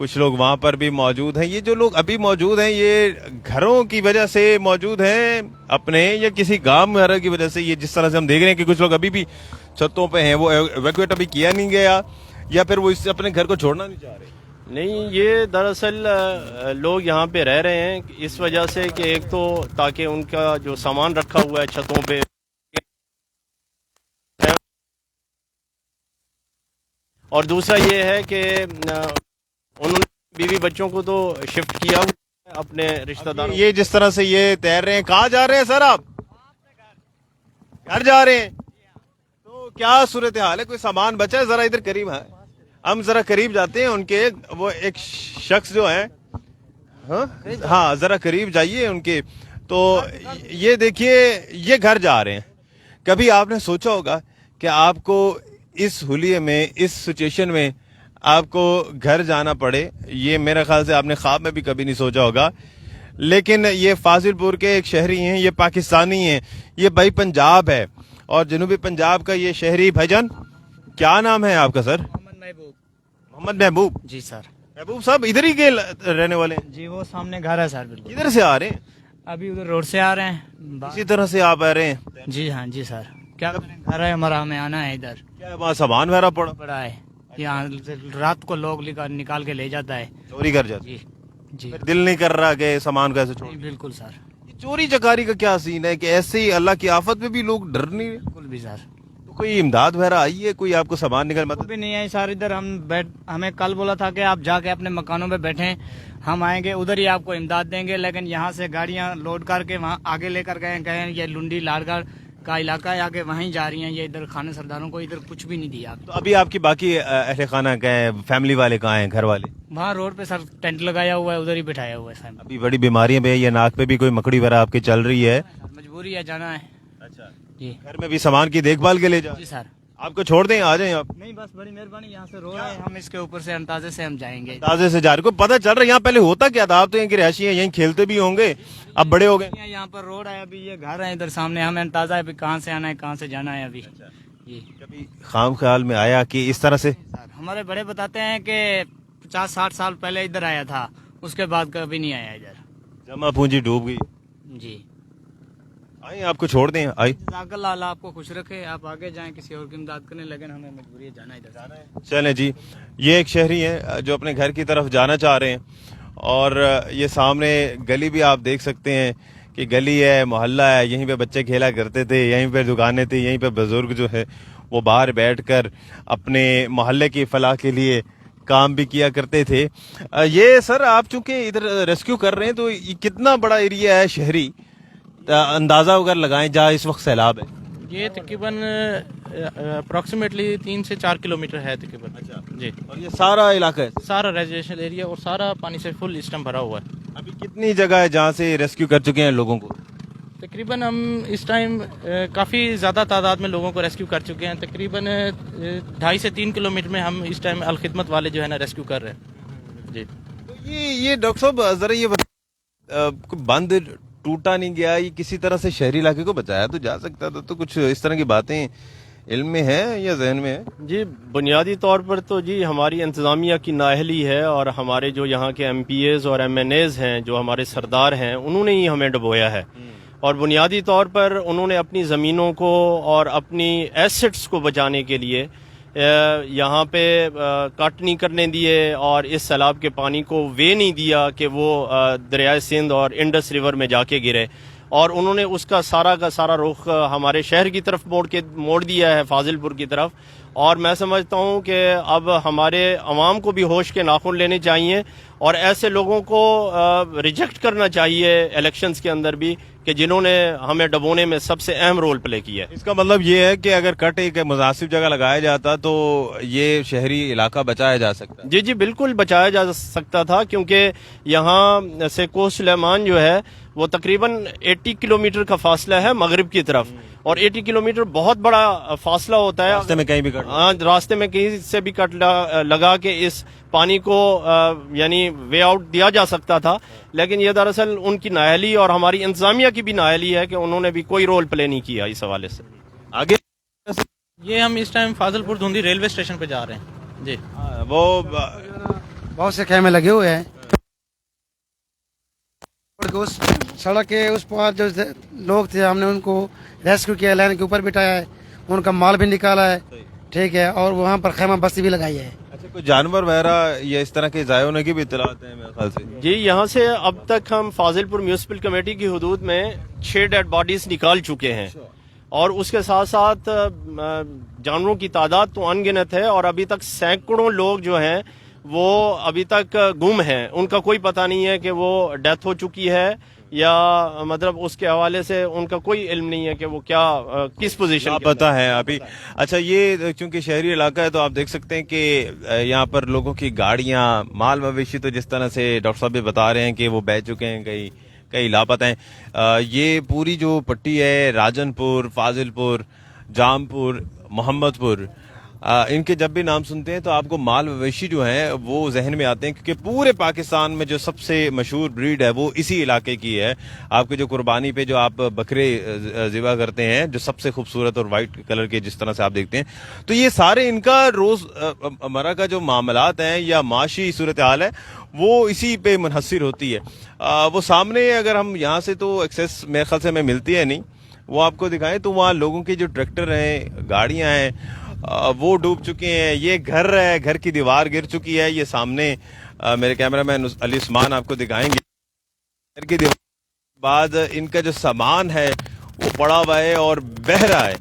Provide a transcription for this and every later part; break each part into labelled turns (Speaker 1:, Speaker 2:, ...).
Speaker 1: کچھ لوگ وہاں پر بھی موجود ہیں. یہ جو لوگ ابھی موجود ہیں یہ گھروں کی وجہ سے موجود ہیں اپنے, یا کسی گاؤں گھر کی وجہ سے؟ یہ جس طرح سے ہم دیکھ رہے ہیں کہ کچھ لوگ ابھی بھی چھتوں پہ ہیں, وہ ایویکویٹ ابھی کیا نہیں گیا, یا پھر وہ اس سے اپنے گھر کو چھوڑنا نہیں چاہ رہے؟
Speaker 2: نہیں, یہ دراصل لوگ یہاں پہ رہ رہے ہیں اس وجہ سے کہ ایک تو تاکہ ان کا جو سامان رکھا ہوا ہے چھتوں پہ, اور دوسرا یہ ہے کہ انہوں نے بیوی بچوں کو تو شفٹ کیا ہوا ہے اپنے رشتہ داروں.
Speaker 1: یہ جس طرح سے یہ تیر رہے ہیں, کہاں جا رہے ہیں سر آپ؟ گھر جا رہے ہیں, تو کیا صورتحال ہے؟ کوئی سامان بچا ہے؟ ذرا ادھر قریب ہے, ہم ذرا قریب جاتے ہیں ان کے. وہ ایک شخص جو ہے, ہاں ذرا قریب جائیے ان کے. تو یہ دیکھیے یہ گھر جا رہے ہیں. کبھی آپ نے سوچا ہوگا کہ آپ کو اس حلیے میں, اس سچویشن میں آپ کو گھر جانا پڑے؟ یہ میرے خیال سے آپ نے خواب میں بھی کبھی نہیں سوچا ہوگا. لیکن یہ فاضل پور کے ایک شہری ہیں, یہ پاکستانی ہیں, یہ بھائی پنجاب ہے, اور جنوبی پنجاب کا یہ شہری. بھائی جان کیا نام ہے آپ کا سر؟ محمد محبوب.
Speaker 3: جی سر.
Speaker 1: محبوب صاحب ادھر ہی کے رہنے والے ہیں؟
Speaker 3: جی وہ سامنے گھر ہے سر. بالکل.
Speaker 1: ادھر سے آ رہے ہیں؟
Speaker 3: ابھی ادھر روڈ سے آ رہے ہیں.
Speaker 1: اسی طرح سے آپ آ رہے ہیں؟
Speaker 3: جی ہاں جی سر. کیا گھر ہے ہمارا, ہمیں آنا ہے ادھر.
Speaker 1: کیا وہاں سامان وغیرہ
Speaker 3: پڑا ہے یہاں, رات کو لوگ نکال کے لے جاتا ہے,
Speaker 1: چوری کر جاتے؟
Speaker 3: جی جی.
Speaker 1: دل نہیں کر رہا کہ سامان کیسے چھوڑ؟
Speaker 3: بالکل سر.
Speaker 1: چوری چکاری کا کیا سین ہے کہ ایسے ہی اللہ کی آفت میں بھی لوگ ڈر نہیں؟
Speaker 3: بالکل بھی سر.
Speaker 1: کوئی امداد وغیرہ آئی ہے؟ کوئی آپ کو سامان نکل مدد
Speaker 3: بھی نہیں آئی سر. ادھر ہمیں کل بولا تھا کہ آپ جا کے اپنے مکانوں پہ بیٹھیں, ہم آئیں گے ادھر ہی آپ کو امداد دیں گے, لیکن یہاں سے گاڑیاں لوڈ کر کے وہاں آگے لے کر گئے. کہیں یہ لنڈی لاڑگڑھ کا علاقہ ہے, آگے وہیں جا رہی ہیں. یہ ادھر خانہ سرداروں کو ادھر کچھ بھی نہیں دیا.
Speaker 1: تو ابھی آپ کی باقی اہل خانہ کہاں ہیں, فیملی والے کہاں ہیں, گھر والے؟
Speaker 3: وہاں روڈ پہ سر ٹینٹ لگایا ہوا ہے, ادھر ہی بٹھایا ہوا ہے سر.
Speaker 1: ابھی بڑی بیماریاں بھی ہے, یہ ناک پہ بھی کوئی مکڑی وغیرہ آپ کے چل رہی ہے؟
Speaker 3: مجبوری ہے, جانا ہے.
Speaker 1: اچھا
Speaker 3: جی.
Speaker 1: گھر میں بھی سامان کی دیکھ بھال کے لے جا؟
Speaker 3: جی سر.
Speaker 1: آپ کو چھوڑ دیں, آ جائیں آپ؟
Speaker 3: نہیں بس بڑی مہربانی, یہاں سے رو رہے ہیں ہم, اس کے اوپر سے اندازے سے ہم جائیں گے.
Speaker 1: تازے سے جا رہے کو پتہ چل رہا ہے یہاں پہلے ہوتا کیا تھا؟ آپ تو یہیں کے رہائشی ہیں, یہیں کھیلتے بھی ہوں گے, اب بڑے ہو گئے.
Speaker 3: یہاں پر روڈ ہے, ابھی یہ گھر ہے ادھر سامنے, ہمیں اندازہ ہے ابھی کہاں سے آنا ہے کہاں سے جانا ہے ابھی. جی.
Speaker 1: کبھی خام خیال میں آیا کہ اس طرح سے؟
Speaker 3: ہمارے بڑے بتاتے ہیں کہ 50-60 سال پہلے ادھر آیا تھا, اس کے بعد کبھی نہیں آیا ادھر.
Speaker 1: جمع پونجی ڈوب گئی.
Speaker 3: جی.
Speaker 1: آئیں آپ کو چھوڑ دیں, آئیں.
Speaker 3: جزاک اللہ, اللہ آپ کو خوش رکھے, آپ آگے جائیں کسی اور کی امداد کرنے, لیکن ہمیں مجبوری ہے جانا ادھر. جانا ہے.
Speaker 1: چلیں جی, یہ ایک شہری ہیں جو اپنے گھر کی طرف جانا چاہ رہے ہیں, اور یہ سامنے گلی بھی آپ دیکھ سکتے ہیں کہ گلی ہے, محلہ ہے, یہیں پہ بچے کھیلا کرتے تھے, یہیں پہ دکانیں تھیں, یہیں پہ بزرگ جو ہے وہ باہر بیٹھ کر اپنے محلے کی فلاح کے لیے کام بھی کیا کرتے تھے. یہ سر آپ چونکہ ادھر ریسکیو کر رہے ہیں تو یہ کتنا بڑا ایریا ہے شہری, اندازہ اگر لگائیں جہاں اس وقت سیلاب ہے؟
Speaker 4: یہ تقریباً اپروکسیمیٹلی 3 سے 4 کلومیٹر ہے تقریباً. جی.
Speaker 1: اور یہ سارا علاقہ ہے,
Speaker 4: سارا ریزیڈینشل ایریا, اور سارا پانی سے فل اس ٹائم بھرا ہوا ہے.
Speaker 1: ابھی کتنی جگہ ہے جہاں سے ریسکیو کر چکے ہیں لوگوں کو؟
Speaker 4: تقریباً ہم اس ٹائم کافی زیادہ تعداد میں لوگوں کو ریسکیو کر چکے ہیں. تقریباً 2.5 سے 3 کلومیٹر میں ہم اس ٹائم الخدمت والے جو ہے نا ریسکیو کر رہے ہیں. جی.
Speaker 1: یہ ڈاکٹر صاحب ذرا یہ بند ٹوٹا نہیں گیا, یہ کسی طرح سے شہری علاقے کو بچایا تو جا سکتا تھا, تو کچھ اس طرح کی باتیں علم میں ہیں یا ذہن میں ہے؟
Speaker 2: جی بنیادی طور پر تو جی ہماری انتظامیہ کی نااہلی ہے, اور ہمارے جو یہاں کے ایم پی ایز اور ایم این ایز ہیں, جو ہمارے سردار ہیں, انہوں نے ہی ہمیں ڈبویا ہے. اور بنیادی طور پر انہوں نے اپنی زمینوں کو اور اپنی ایسٹس کو بچانے کے لیے یہاں پہ کٹ نہیں کرنے دیے, اور اس سیلاب کے پانی کو وے نہیں دیا کہ وہ دریائے سندھ اور انڈس ریور میں جا کے گرے, اور انہوں نے اس کا سارا رخ ہمارے شہر کی طرف موڑ دیا ہے, فاضل پور کی طرف. اور میں سمجھتا ہوں کہ اب ہمارے عوام کو بھی ہوش کے ناخن لینے چاہیے, اور ایسے لوگوں کو ریجیکٹ کرنا چاہیے الیکشنز کے اندر بھی, کہ جنہوں نے ہمیں ڈبونے میں سب سے اہم رول پلے کیا ہے.
Speaker 1: اس کا مطلب یہ ہے کہ اگر کٹ ایک مناسب جگہ لگایا جاتا تو یہ شہری علاقہ بچایا جا سکتا.
Speaker 2: جی جی بالکل بچایا جا سکتا تھا, کیونکہ یہاں سے کوہ سلیمان جو ہے وہ تقریباً 80 کلومیٹر کا فاصلہ ہے مغرب کی طرف, اور 80 کلومیٹر بہت بڑا فاصلہ ہوتا ہے.
Speaker 1: راستے میں کہیں بھی کٹ,
Speaker 2: ہاں راستے میں کہیں سے بھی کٹ لگا کے اس پانی کو یعنی وے آؤٹ دیا جا سکتا تھا, لیکن یہ دراصل ان کی نااہلی اور ہماری انتظامیہ کی بھی نااہلی ہے کہ انہوں نے بھی کوئی رول پلے نہیں کیا اس حوالے سے.
Speaker 1: آگے
Speaker 4: یہ ہم اس ٹائم فاضل پور دھندی ریلوے اسٹیشن پہ جا رہے ہیں. جی.
Speaker 1: وہ
Speaker 5: بہت سے خیمے لگے ہوئے ہیں. اس سڑک کے اس پار جو لوگ تھے ہم نے ان کو ریسکیو کیا, لائن کے اوپر بٹھایا ہے, ان کا مال بھی نکالا ہے, ٹھیک ہے, اور وہاں پر خیمہ بستی بھی لگائی ہے.
Speaker 1: اچھا, کوئی جانور وغیرہ یا اس طرح کے ضائع ہونے کی بھی اطلاعات ہیں میرے خیال سے؟
Speaker 2: جی, یہاں سے اب تک ہم فاضل پور میونسپل کمیٹی کی حدود میں 6 ڈیڈ باڈیز نکال چکے ہیں, اور اس کے ساتھ ساتھ جانوروں کی تعداد تو ان گنت ہے, اور ابھی تک سینکڑوں لوگ جو ہیں وہ ابھی تک گم ہیں. ان کا کوئی پتہ نہیں ہے کہ وہ ڈیتھ ہو چکی ہے یا مطلب اس کے حوالے سے ان کا کوئی علم نہیں ہے کہ وہ کیا کس پوزیشن
Speaker 1: پتا ہے ابھی. اچھا, یہ چونکہ شہری علاقہ ہے تو آپ دیکھ سکتے ہیں کہ یہاں پر لوگوں کی گاڑیاں, مال مویشی تو جس طرح سے ڈاکٹر صاحب بھی بتا رہے ہیں کہ وہ بہہ چکے ہیں, کئی لاپتہ ہیں. یہ پوری جو پٹی ہے راجن پور, فاضل پور, جام پور, محمد پور, ان کے جب بھی نام سنتے ہیں تو آپ کو مال مویشی جو ہیں وہ ذہن میں آتے ہیں, کیونکہ پورے پاکستان میں جو سب سے مشہور بریڈ ہے وہ اسی علاقے کی ہے. آپ کے جو قربانی پہ جو آپ بکرے ذبح کرتے ہیں جو سب سے خوبصورت اور وائٹ کلر کے جس طرح سے آپ دیکھتے ہیں, تو یہ سارے ان کا روز مرہ کا جو معاملات ہیں یا معاشی صورتحال ہے وہ اسی پہ منحصر ہوتی ہے. وہ سامنے اگر ہم یہاں سے تو ایکسیس میرے خیال سے ہمیں ملتی ہے نہیں, وہ آپ کو دکھائیں تو وہاں لوگوں کے جو ٹریکٹر ہیں, گاڑیاں ہیں, وہ ڈوب چکے ہیں. یہ گھر ہے, گھر کی دیوار گر چکی ہے. یہ سامنے میرے کیمرہ مین علی عثمان آپ کو دکھائیں گے. گھر کی دیوار کے بعد ان کا جو سامان ہے وہ پڑا ہوا ہے اور بہہ رہا ہے,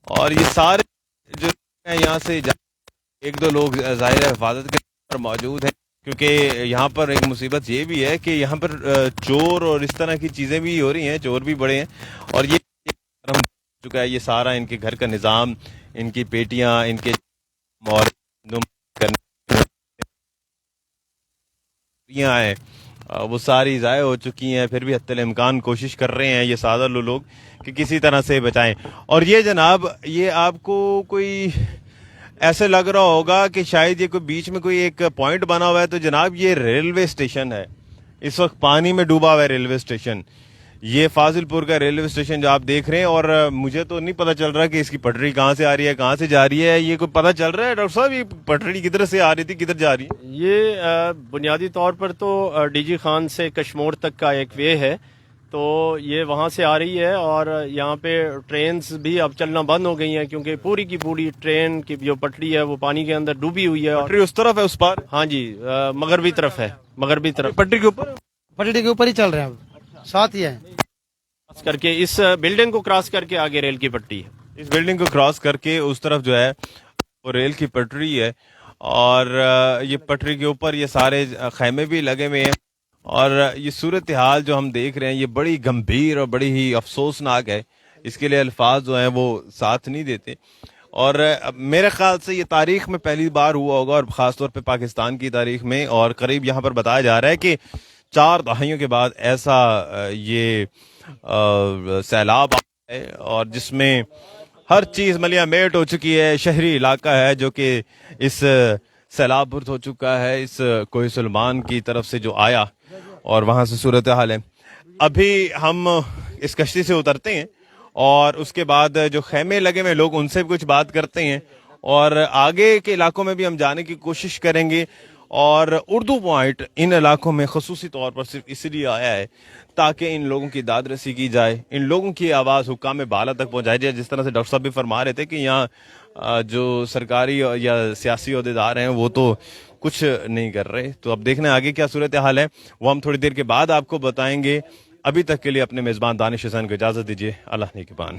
Speaker 1: اور یہ سارے جو یہاں سے ایک دو لوگ ظاہر حفاظت کے پر موجود ہیں, کیونکہ یہاں پر ایک مصیبت یہ بھی ہے کہ یہاں پر چور اور اس طرح کی چیزیں بھی ہو رہی ہیں, چور بھی بڑے ہیں, اور یہ چکا ہے یہ سارا ان کے گھر کا نظام, ان کی پیٹیاں, ان کے اور ہیں وہ ساری ضائع ہو چکی ہیں. پھر بھی حتی الامکان کوشش کر رہے ہیں یہ سادہ لوگ کہ کسی طرح سے بچائیں. اور یہ جناب, یہ آپ کو کوئی ایسے لگ رہا ہوگا کہ شاید یہ کوئی بیچ میں کوئی ایک پوائنٹ بنا ہوا ہے, تو جناب یہ ریلوے اسٹیشن ہے. اس وقت پانی میں ڈوبا ہوا ہے ریلوے اسٹیشن. یہ فاضل پور کا ریلوے اسٹیشن جو آپ دیکھ رہے ہیں, اور مجھے تو نہیں پتا چل رہا کہ اس کی پٹری کہاں سے آ رہی ہے, کہاں سے جا رہی ہے. یہ کوئی پتا چل رہا ہے ڈاکٹر صاحب یہ پٹری کدھر سے آ رہی تھی, کدھر جا رہی ہے؟
Speaker 2: یہ بنیادی طور پر تو ڈی جی خان سے کشمور تک کا ایک وے ہے, تو یہ وہاں سے آ رہی ہے. اور یہاں پہ ٹرینز بھی اب چلنا بند ہو گئی ہیں, کیونکہ پوری کی پوری ٹرین کی جو پٹری ہے وہ پانی کے اندر ڈوبی ہوئی ہے.
Speaker 1: پٹری اس طرف ہے, اس پار؟
Speaker 2: ہاں جی, مغربی طرف ہے, مغربی طرف
Speaker 1: پٹری کے اوپر,
Speaker 5: پٹڑی کے اوپر ہی چل رہے ہیں, اب ساتھ ہی ہے.
Speaker 2: کر کے اس بلڈنگ کو کراس کر کے آگے ریل کی پٹری ہے.
Speaker 1: اس بلڈنگ کو کراس کر کے اس طرف جو ہے وہ ریل کی پٹری ہے, اور یہ پٹری کے اوپر یہ سارے خیمے بھی لگے ہوئے ہیں. اور یہ صورتحال جو ہم دیکھ رہے ہیں یہ بڑی گمبھیر اور بڑی ہی افسوسناک ہے. اس کے لیے الفاظ جو ہیں وہ ساتھ نہیں دیتے. اور میرے خیال سے یہ تاریخ میں پہلی بار ہوا ہوگا, اور خاص طور پہ پاکستان کی تاریخ میں, اور قریب یہاں پر بتایا جا رہا ہے کہ 4 دہائیوں کے بعد ایسا یہ سیلاب ہے, اور جس میں ہر چیز ملیاں میٹ ہو چکی ہے. شہری علاقہ ہے جو کہ اس سیلاب برد ہو چکا ہے, اس کوہ سلمان کی طرف سے جو آیا, اور وہاں سے صورتحال ہے. ابھی ہم اس کشتی سے اترتے ہیں اور اس کے بعد جو خیمے لگے ہوئے لوگ ان سے بھی کچھ بات کرتے ہیں, اور آگے کے علاقوں میں بھی ہم جانے کی کوشش کریں گے. اور اردو پوائنٹ ان علاقوں میں خصوصی طور پر صرف اس لیے آیا ہے تاکہ ان لوگوں کی داد رسی کی جائے, ان لوگوں کی آواز حکام بالا تک پہنچائی جائے. جس طرح سے ڈاکٹر صاحب بھی فرما رہے تھے کہ یہاں جو سرکاری یا سیاسی عہدیدار ہیں وہ تو کچھ نہیں کر رہے. تو اب دیکھنا ہے آگے کیا صورتحال ہے, وہ ہم تھوڑی دیر کے بعد آپ کو بتائیں گے. ابھی تک کے لیے اپنے میزبان دانش حسین کو اجازت دیجیے. اللہ نگہبان.